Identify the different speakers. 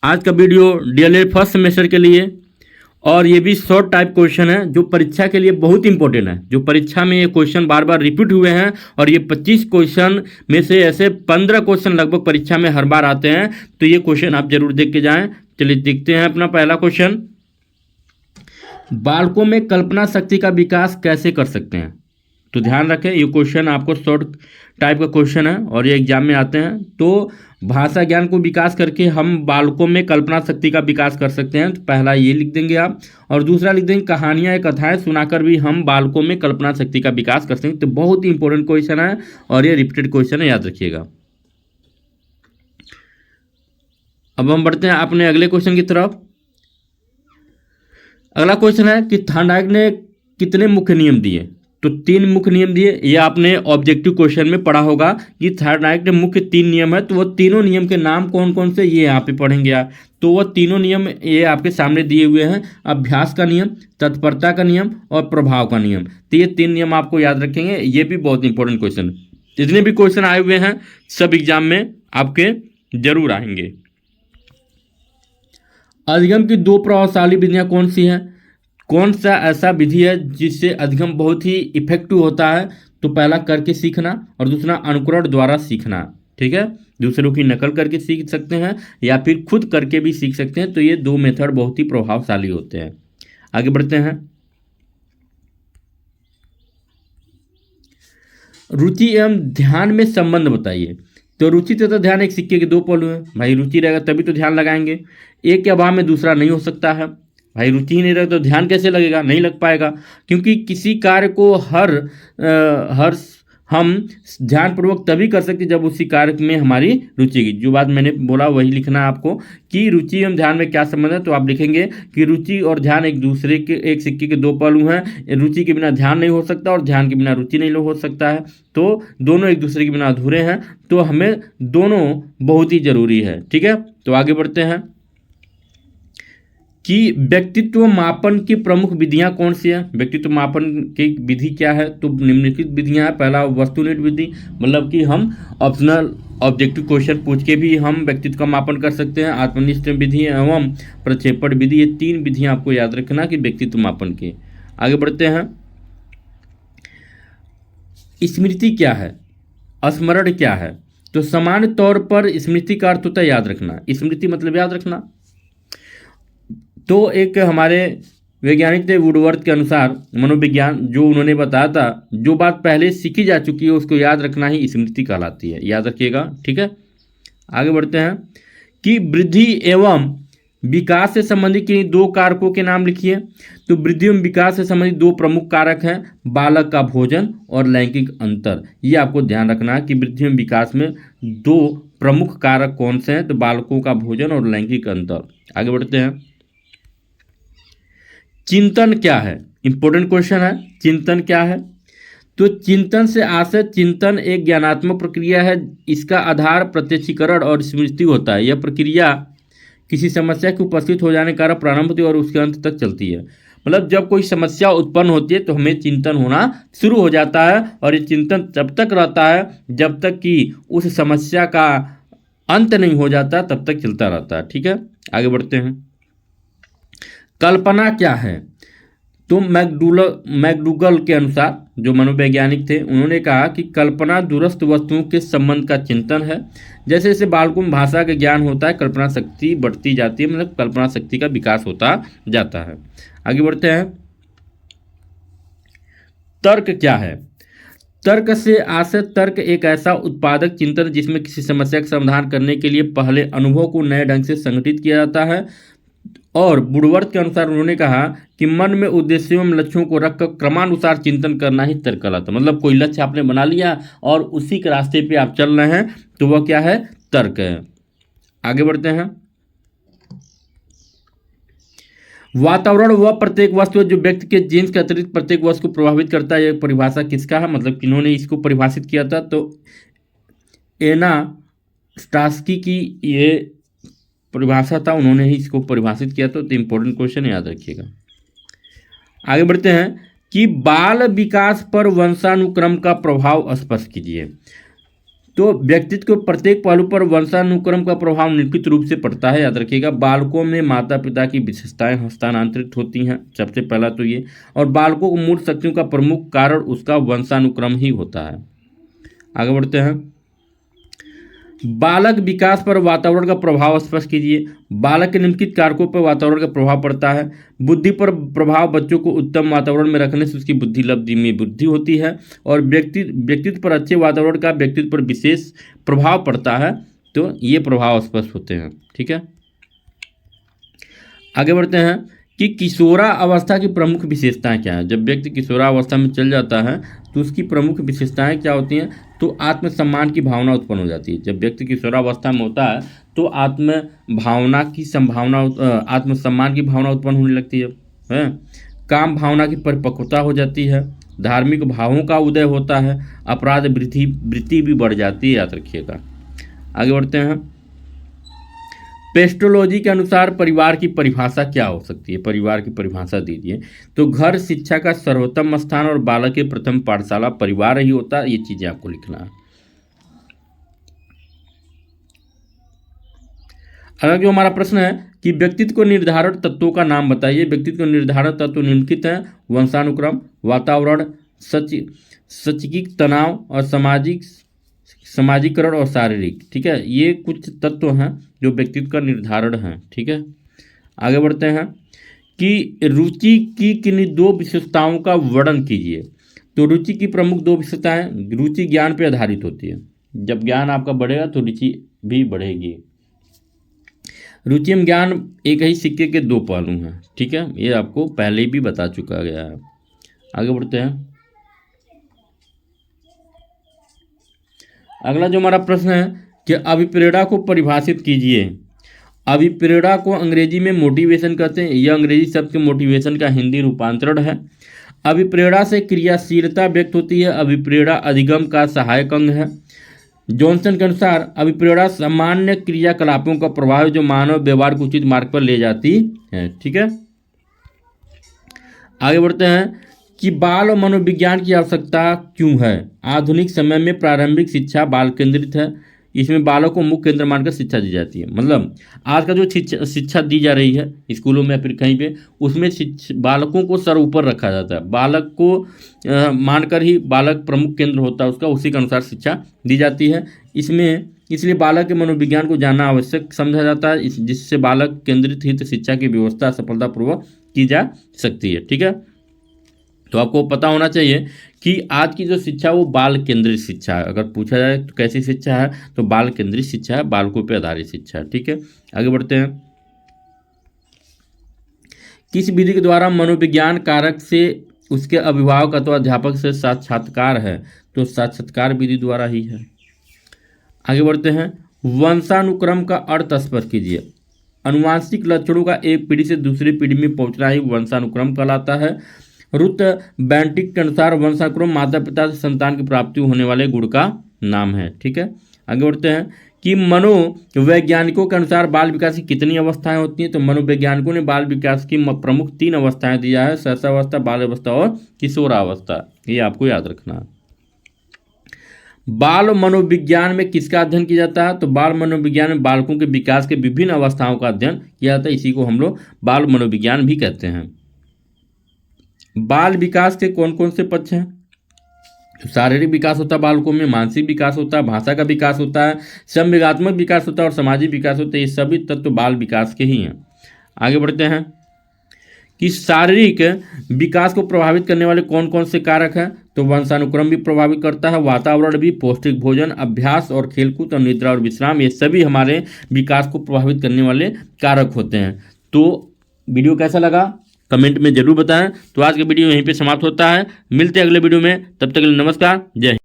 Speaker 1: आज का video DElEd first semester के लिए, और ये भी शॉर्ट टाइप क्वेश्चन है जो परीक्षा के लिए बहुत इंपॉर्टेंट है। जो परीक्षा में ये क्वेश्चन बार बार रिपीट हुए हैं, और ये 25 क्वेश्चन में से ऐसे 15 क्वेश्चन लगभग परीक्षा में हर बार आते हैं, तो ये क्वेश्चन आप जरूर देख के जाएं। चलिए देखते हैं अपना पहला क्वेश्चन। बालकों में कल्पना शक्ति का विकास कैसे कर सकते हैं? तो ध्यान रखें, ये क्वेश्चन आपको शॉर्ट टाइप का क्वेश्चन है और ये एग्जाम में आते हैं। तो भाषा ज्ञान को विकास करके हम बालकों में कल्पना शक्ति का विकास कर सकते हैं। तो पहला ये लिख देंगे आप, और दूसरा लिख देंगे कहानियाँ या कथाएं सुनाकर भी हम बालकों में कल्पना शक्ति का विकास कर सकते हैं। तो बहुत ही इंपॉर्टेंट क्वेश्चन है और ये रिपीटेड क्वेश्चन है, याद रखिएगा। अब हम बढ़ते हैं अपने अगले क्वेश्चन की तरफ। अगला क्वेश्चन है कि थार्डाइक ने कितने मुख्य नियम दिए? तो 3 मुख्य नियम दिए। ये आपने ऑब्जेक्टिव क्वेश्चन में पढ़ा होगा कि थार्डाइक के मुख्य 3 नियम है। तो वो तीनों नियम के नाम कौन कौन से, ये यहाँ पे पढ़ेंगे आप। तो वो तीनों नियम ये आपके सामने दिए हुए हैं। अभ्यास का नियम, तत्परता का नियम और प्रभाव का नियम। तो ये 3 नियम आपको याद रखेंगे। ये भी बहुत इंपॉर्टेंट क्वेश्चन है। जितने भी क्वेश्चन आए हुए हैं सब एग्जाम में आपके जरूर आएंगे। अधिगम की 2 प्रभावशाली विधियां कौन सी हैं? कौन सा ऐसा विधि है जिससे अधिगम बहुत ही इफेक्टिव होता है? तो पहला करके सीखना और दूसरा अनुकरण द्वारा सीखना। ठीक है, दूसरों की नकल करके सीख सकते हैं या फिर खुद करके भी सीख सकते हैं। तो ये 2 मेथड बहुत ही प्रभावशाली होते हैं। आगे बढ़ते हैं। रुचि एवं ध्यान में संबंध बताइए। तो रुचि तथा ध्यान एक सिक्के के 2 पहलू हैं। भाई रुचि रहेगा तभी तो ध्यान लगाएंगे। एक के अभाव में दूसरा नहीं हो सकता है। भाई रुचि ही नहीं रहेगा तो ध्यान कैसे लगेगा? नहीं लग पाएगा, क्योंकि किसी कार्य को हर हम ध्यानपूर्वक तभी कर सकते जब उसी कार्य में हमारी रुचि की। जो बात मैंने बोला वही लिखना है आपको कि रुचि एवं ध्यान में क्या संबंध है। तो आप लिखेंगे कि रुचि और ध्यान एक दूसरे के, एक सिक्के के 2 पहलू हैं। रुचि के बिना ध्यान नहीं हो सकता और ध्यान के बिना रुचि नहीं हो सकता है। तो दोनों एक दूसरे के बिना अधूरे हैं। तो हमें दोनों बहुत ही जरूरी है। ठीक है, तो आगे बढ़ते हैं कि व्यक्तित्व मापन की प्रमुख विधियां कौन सी है? व्यक्तित्व मापन की विधि क्या है? तो निम्नलिखित विधियां हैं। पहला वस्तुनिष्ठ विधि, मतलब कि हम ऑप्शनल ऑब्जेक्टिव क्वेश्चन पूछ के भी हम व्यक्तित्व का मापन कर सकते हैं। आत्मनिष्ठ विधि एवं प्रक्षेपण विधि, ये 3 विधियां आपको याद रखना कि व्यक्तित्व मापन की। आगे बढ़ते हैं। स्मृति क्या है? स्मरण क्या है? तो सामान्य तौर पर स्मृति का अर्थ होता है याद रखना। स्मृति मतलब याद रखना। तो एक हमारे वैज्ञानिक थे वुडवर्थ के अनुसार, मनोविज्ञान, जो उन्होंने बताया था जो बात पहले सीखी जा चुकी है उसको याद रखना ही स्मृति कहलाती है। याद रखिएगा। ठीक है, आगे बढ़ते हैं कि वृद्धि एवं विकास से संबंधित किन्हीं 2 कारकों के नाम लिखिए। तो वृद्धि एवं विकास से संबंधित 2 प्रमुख कारक हैं, बालक का भोजन और लैंगिक अंतर। ये आपको ध्यान रखना है कि वृद्धि एवं विकास में 2 प्रमुख कारक कौन से हैं? तो बालकों का भोजन और लैंगिक अंतर। आगे बढ़ते हैं। चिंतन क्या है? इंपॉर्टेंट क्वेश्चन है। चिंतन क्या है? तो चिंतन से आशय, चिंतन एक ज्ञानात्मक प्रक्रिया है। इसका आधार प्रत्यक्षीकरण और स्मृति होता है। यह प्रक्रिया किसी समस्या के उपस्थित हो जाने के कारण प्रारंभ होती है और उसके अंत तक चलती है। मतलब जब कोई समस्या उत्पन्न होती है तो हमें चिंतन होना शुरू हो जाता है, और ये चिंतन तब तक रहता है जब तक कि उस समस्या का अंत नहीं हो जाता, तब तक चलता रहता है। ठीक है, आगे बढ़ते हैं। कल्पना क्या है? तो मैकडूगल के अनुसार, जो मनोवैज्ञानिक थे, उन्होंने कहा कि कल्पना दूरस्थ वस्तुओं के संबंध का चिंतन है। जैसे जैसे बालकों में भाषा का ज्ञान होता है कल्पना शक्ति बढ़ती जाती है, मतलब कल्पना शक्ति का विकास होता जाता है। आगे बढ़ते हैं। तर्क क्या है? तर्क से आशय, तर्क एक ऐसा उत्पादक चिंतन जिसमें किसी समस्या का समाधान करने के लिए पहले अनुभव को नए ढंग से संगठित किया जाता है। और वुडवर्थ के अनुसार उन्होंने कहा कि मन में उद्देश्यों एवं लक्ष्यों को रखकर क्रमानुसार चिंतन करना ही तर्क कहलाता है। मतलब कोई लक्ष्य आपने बना लिया और उसी के रास्ते पे आप चल रहे हैं, तो वह क्या है? तर्क है। आगे बढ़ते हैं। वातावरण वह प्रत्येक वस्तु है जो व्यक्ति के जीन्स के अतिरिक्त प्रत्येक वस्तु को प्रभावित करता है। यह परिभाषा किसका है? मतलब किन्होंने इसको परिभाषित किया था? तो एना स्टास्की की ये परिभाषा था, उन्होंने ही इसको परिभाषित किया। तो इंपॉर्टेंट क्वेश्चन याद रखिएगा। आगे बढ़ते हैं कि बाल विकास पर वंशानुक्रम का प्रभाव स्पष्ट कीजिए। तो व्यक्तित्व के प्रत्येक पहलू पर वंशानुक्रम का प्रभाव निश्चित रूप से पड़ता है। याद रखिएगा, बालकों में माता पिता की विशेषताएं हस्तांतरित होती हैं, सबसे पहला तो ये, और बालकों को मूल शक्तियों का प्रमुख कारण उसका वंशानुक्रम ही होता है। आगे बढ़ते हैं। बालक विकास पर वातावरण का प्रभाव स्पष्ट कीजिए। बालक के निम्नलिखित कारकों पर वातावरण का प्रभाव पड़ता है। बुद्धि पर प्रभाव, बच्चों को उत्तम वातावरण में रखने से उसकी बुद्धि लब्धि में वृद्धि होती है। और व्यक्तित्व पर अच्छे वातावरण का व्यक्तित्व पर विशेष प्रभाव पड़ता है। तो ये प्रभाव स्पष्ट होते हैं। ठीक है, आगे बढ़ते हैं कि किशोरा अवस्था की प्रमुख विशेषताएं क्या है। जब व्यक्ति किशोरावस्था में चल जाता है तो उसकी प्रमुख विशेषताएं क्या होती हैं, तो आत्मसम्मान की भावना उत्पन्न हो जाती है। जब व्यक्ति किशोरावस्था में होता है तो आत्मसम्मान की भावना उत्पन्न होने लगती है। काम भावना की परिपक्वता हो जाती है। धार्मिक भावों का उदय होता है। अपराध वृत्ति भी बढ़ जाती है। याद रखिएगा। आगे बढ़ते हैं। पेस्टोलॉजी के अनुसार परिवार की परिभाषा क्या हो सकती है। परिवार की परिभाषा दीजिए। तो घर शिक्षा का सर्वोत्तम स्थान और बालक के प्रथम पाठशाला परिवार ही होता है। ये चीजें आपको लिखना है। अगर जो हमारा प्रश्न है कि व्यक्तित्व को निर्धारण तत्वों का नाम बताइए। व्यक्तित्व को निर्धारण तत्व निम्नलिखित हैं: वंशानुक्रम, वातावरण, सचिकिक तनाव और समाजीकरण और शारीरिक। ठीक है, ये कुछ तत्व हैं जो व्यक्तित्व का निर्धारण है। ठीक है, आगे बढ़ते हैं कि रुचि की किन्हीं दो विशेषताओं का वर्णन कीजिए। तो रुचि की प्रमुख दो विशेषताएं। रुचि ज्ञान पर आधारित होती है। जब ज्ञान आपका बढ़ेगा तो रुचि भी बढ़ेगी। रुचि एवं ज्ञान एक ही सिक्के के दो पहलू हैं। ठीक है, ये आपको पहले भी बता चुका गया है। आगे बढ़ते हैं। अगला जो हमारा प्रश्न है कि अभिप्रेरणा को परिभाषित कीजिए। अभिप्रेरणा को अंग्रेजी में मोटिवेशन कहते हैं। यह अंग्रेजी शब्द के मोटिवेशन का हिंदी रूपांतरण है। अभिप्रेरणा से क्रियाशीलता व्यक्त होती है। अभिप्रेरणा अधिगम का सहायक अंग है। जॉनसन के अनुसार अभिप्रेरणा सामान्य क्रियाकलापों का प्रभाव है जो मानव व्यवहार को उचित मार्ग पर ले जाती है। ठीक है, आगे बढ़ते हैं कि बाल और मनोविज्ञान की आवश्यकता क्यों है। आधुनिक समय में प्रारंभिक शिक्षा बाल केंद्रित है। इसमें बालक को मुख्य केंद्र मानकर शिक्षा दी जाती है। मतलब आज का जो शिक्षा दी जा रही है स्कूलों में या फिर कहीं पे, उसमें बालकों को सर ऊपर रखा जाता है। बालक को मानकर ही बालक प्रमुख केंद्र होता है उसका, उसी के अनुसार शिक्षा दी जाती है। इसलिए बालक के मनोविज्ञान को जानना आवश्यक समझा जाता है, जिससे बालक केंद्रित हित शिक्षा की व्यवस्था सफलतापूर्वक की जा सकती है। ठीक है, तो आपको पता होना चाहिए कि आज की जो शिक्षा वो बाल केंद्रित शिक्षा है। अगर पूछा जाए तो कैसी शिक्षा है, तो बाल केंद्रित शिक्षा है, बालकों पर आधारित शिक्षा है। ठीक है, आगे बढ़ते हैं। किस विधि के द्वारा मनोविज्ञान कारक से उसके अभिभावक अथवा अध्यापक से साक्षात्कार है। तो साक्षात्कार विधि द्वारा ही है। आगे बढ़ते हैं। वंशानुक्रम का अर्थ स्पष्ट कीजिए। अनुवांशिक लक्षणों का एक पीढ़ी से दूसरी पीढ़ी में पहुंचना ही वंशानुक्रम कहलाता है। रुथ बेंटिक के अनुसार वंशानुक्रम माता पिता से संतान की प्राप्ति होने वाले गुण का नाम है। ठीक है, आगे बढ़ते हैं कि मनोवैज्ञानिकों के अनुसार बाल विकास की कितनी अवस्थाएं होती हैं। तो मनोवैज्ञानिकों ने बाल विकास की प्रमुख 3 अवस्थाएं दिया है: शैशवावस्था, बाल अवस्था और किशोरावस्था। ये आपको याद रखना है। बाल मनोविज्ञान में किसका अध्ययन किया जाता है। तो बाल मनोविज्ञान में बालकों के विकास के विभिन्न अवस्थाओं का अध्ययन किया जाता है। इसी को हम लोग बाल मनोविज्ञान भी कहते हैं। बाल विकास के कौन कौन से पक्ष हैं। शारीरिक विकास होता है बालकों में, मानसिक विकास होता है, भाषा का विकास होता है, संवेगात्मक विकास होता है और सामाजिक विकास होता है। ये सभी तत्व बाल विकास के ही हैं। आगे बढ़ते हैं कि शारीरिक विकास को प्रभावित करने वाले कौन कौन से कारक हैं। तो वंशानुक्रम भी प्रभावित करता है, वातावरण भी, पौष्टिक भोजन, अभ्यास और खेलकूद और निद्रा और विश्राम, ये सभी हमारे विकास को प्रभावित करने वाले कारक होते हैं। तो वीडियो कैसा लगा कमेंट में जरूर बताएं। तो आज का वीडियो यहीं पे समाप्त होता है। मिलते हैं अगले वीडियो में, तब तक के लिए नमस्कार, जय हिंद।